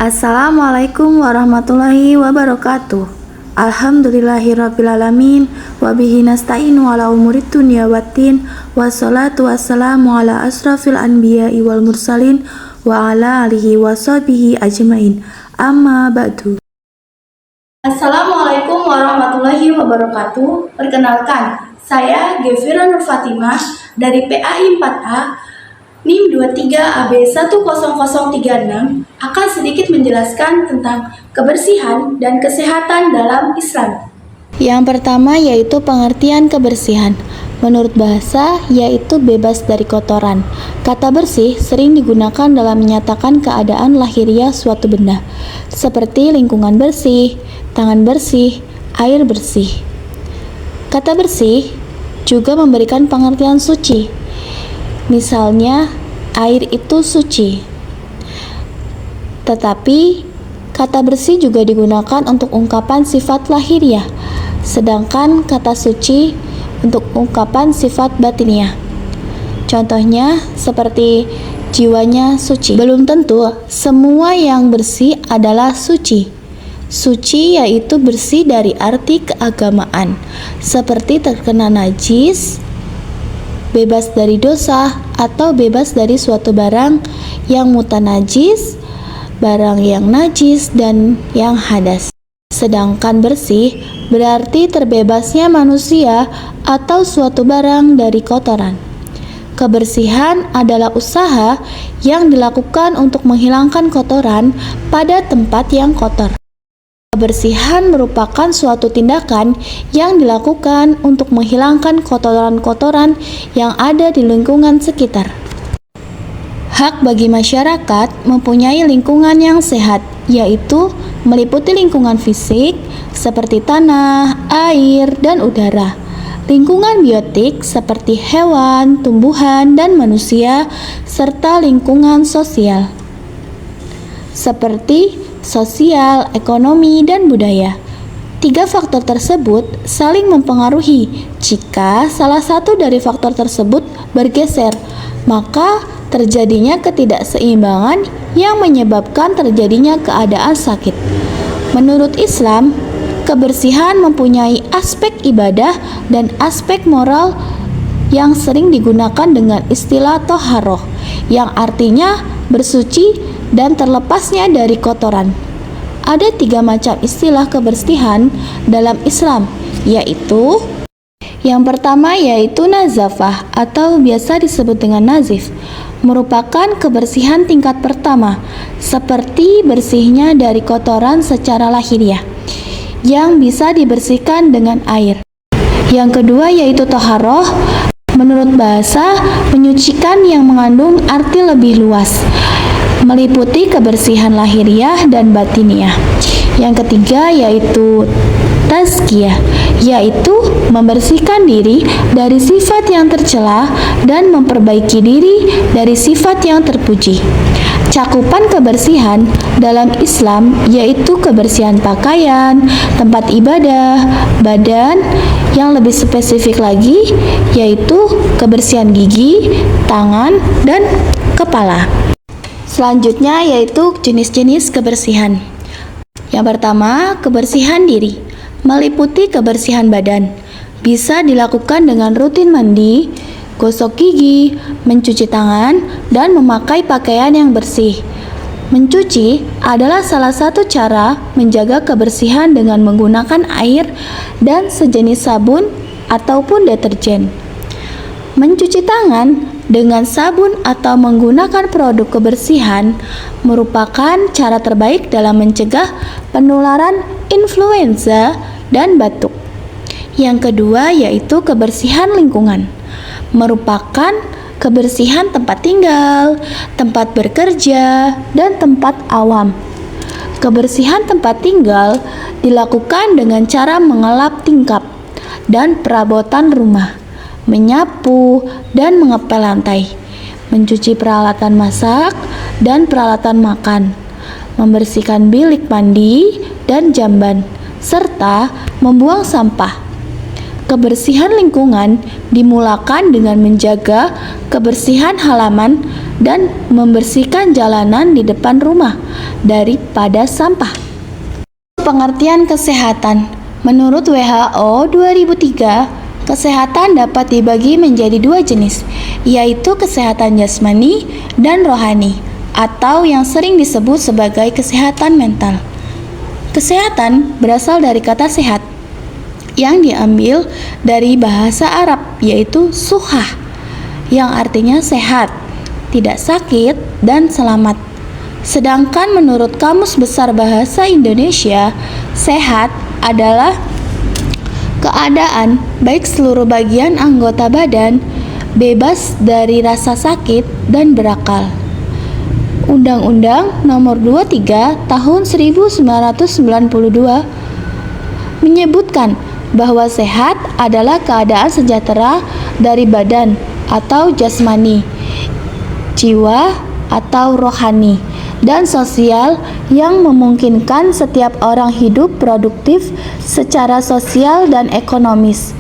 Assalamualaikum warahmatullahi wabarakatuh. Alhamdulillahirrabbilalamin. Wabihi nasta'inu ala umurid dunya waddin. Wassalatu wassalamu ala asrafil anbiya'i wal mursalin wa ala alihi wa sahbihi ajmain. Amma ba'du. Assalamualaikum warahmatullahi wabarakatuh. Perkenalkan, saya Gefira Nur Fatimah dari PAI 4A NIM 23AB10036 akan sedikit menjelaskan tentang kebersihan dan kesehatan dalam Islam. Yang pertama yaitu pengertian kebersihan. Menurut bahasa, yaitu bebas dari kotoran. Kata bersih sering digunakan dalam menyatakan keadaan lahiriah suatu benda, seperti lingkungan bersih, tangan bersih, air bersih. Kata bersih juga memberikan pengertian suci. Misalnya, air itu suci. Tetapi, kata bersih juga digunakan untuk ungkapan sifat lahiriah, sedangkan kata suci untuk ungkapan sifat batiniah. Contohnya, seperti jiwanya suci. Belum tentu semua yang bersih adalah suci. Suci yaitu bersih dari arti keagamaan, seperti terkena najis, bebas dari dosa, atau bebas dari suatu barang yang mutanajis, barang yang najis, dan yang hadas. Sedangkan bersih berarti terbebasnya manusia atau suatu barang dari kotoran. Kebersihan adalah usaha yang dilakukan untuk menghilangkan kotoran pada tempat yang kotor. Kebersihan merupakan suatu tindakan yang dilakukan untuk menghilangkan kotoran-kotoran yang ada di lingkungan sekitar. Hak bagi masyarakat mempunyai lingkungan yang sehat, yaitu meliputi lingkungan fisik seperti tanah, air, dan udara. Lingkungan biotik seperti hewan, tumbuhan, dan manusia, serta lingkungan sosial seperti sosial, ekonomi, dan budaya. Tiga faktor tersebut saling mempengaruhi. Jika salah satu dari faktor tersebut bergeser, maka terjadinya ketidakseimbangan yang menyebabkan terjadinya keadaan sakit. Menurut Islam, kebersihan mempunyai aspek ibadah dan aspek moral yang sering digunakan dengan istilah toharoh, yang artinya bersuci dan terlepasnya dari kotoran. Ada 3 macam istilah kebersihan dalam Islam, yaitu yang pertama yaitu nazafah atau biasa disebut dengan nazif, merupakan kebersihan tingkat pertama, seperti bersihnya dari kotoran secara lahiriah yang bisa dibersihkan dengan air. Yang kedua yaitu toharoh, menurut bahasa menyucikan yang mengandung arti lebih luas, meliputi kebersihan lahiriah dan batiniah. Yang ketiga yaitu tazkiyah, yaitu membersihkan diri dari sifat yang tercela dan memperbaiki diri dari sifat yang terpuji. Cakupan kebersihan dalam Islam yaitu kebersihan pakaian, tempat ibadah, badan, yang lebih spesifik lagi yaitu kebersihan gigi, tangan, dan kepala. Selanjutnya yaitu jenis-jenis kebersihan. Yang pertama, kebersihan diri, meliputi kebersihan badan. Bisa dilakukan dengan rutin mandi, gosok gigi, mencuci tangan, dan memakai pakaian yang bersih. Mencuci adalah salah satu cara menjaga kebersihan dengan menggunakan air dan sejenis sabun ataupun deterjen. Mencuci tangan dengan sabun atau menggunakan produk kebersihan merupakan cara terbaik dalam mencegah penularan influenza dan batuk. Yang kedua yaitu kebersihan lingkungan, merupakan kebersihan tempat tinggal, tempat bekerja, dan tempat awam. Kebersihan tempat tinggal dilakukan dengan cara mengelap tingkap dan perabotan rumah, menyapu dan mengepel lantai, mencuci peralatan masak dan peralatan makan, membersihkan bilik mandi dan jamban, serta membuang sampah. Kebersihan lingkungan dimulakan dengan menjaga kebersihan halaman dan membersihkan jalanan di depan rumah daripada sampah. Pengertian kesehatan. Menurut WHO 2003, kesehatan dapat dibagi menjadi dua jenis, yaitu kesehatan jasmani dan rohani, atau yang sering disebut sebagai kesehatan mental. Kesehatan berasal dari kata sehat, yang diambil dari bahasa Arab, yaitu suhah, yang artinya sehat, tidak sakit, dan selamat. Sedangkan menurut Kamus Besar Bahasa Indonesia, sehat adalah keadaan baik seluruh bagian anggota badan bebas dari rasa sakit dan berakal. Undang-Undang Nomor 23 Tahun 1992 menyebutkan bahwa sehat adalah keadaan sejahtera dari badan atau jasmani, jiwa atau rohani, dan sosial yang memungkinkan setiap orang hidup produktif secara sosial dan ekonomis.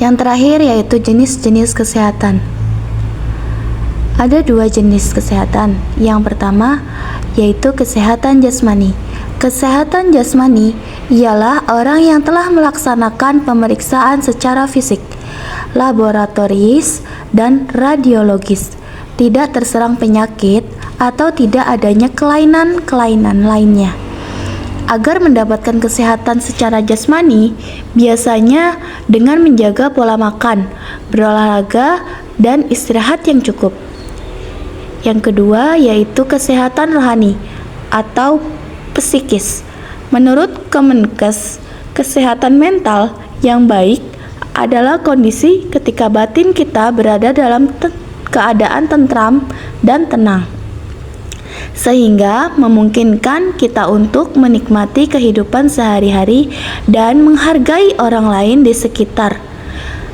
Yang terakhir yaitu jenis-jenis kesehatan. Ada dua jenis kesehatan. Yang pertama yaitu kesehatan jasmani. Kesehatan jasmani ialah orang yang telah melaksanakan pemeriksaan secara fisik, laboratoris, dan radiologis, tidak terserang penyakit atau tidak adanya kelainan-kelainan lainnya. Agar mendapatkan kesehatan secara jasmani, biasanya dengan menjaga pola makan, berolahraga, dan istirahat yang cukup. Yang kedua yaitu kesehatan rohani atau psikis. Menurut Kemenkes, kesehatan mental yang baik adalah kondisi ketika batin kita berada dalam keadaan tentram dan tenang, sehingga memungkinkan kita untuk menikmati kehidupan sehari-hari dan menghargai orang lain di sekitar.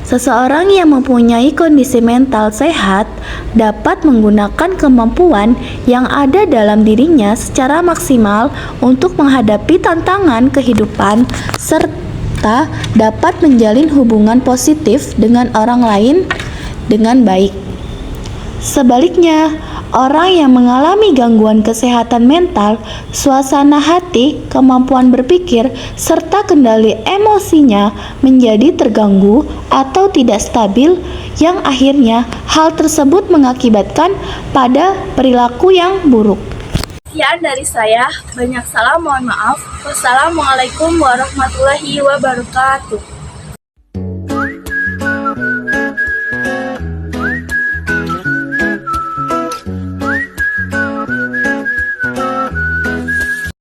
Seseorang yang mempunyai kondisi mental sehat dapat menggunakan kemampuan yang ada dalam dirinya secara maksimal untuk menghadapi tantangan kehidupan serta dapat menjalin hubungan positif dengan orang lain dengan baik. Sebaliknya, orang yang mengalami gangguan kesehatan mental, suasana hati, kemampuan berpikir, serta kendali emosinya menjadi terganggu atau tidak stabil, yang akhirnya hal tersebut mengakibatkan pada perilaku yang buruk. Sekian dari saya, banyak salam, mohon maaf. Wassalamualaikum warahmatullahi wabarakatuh.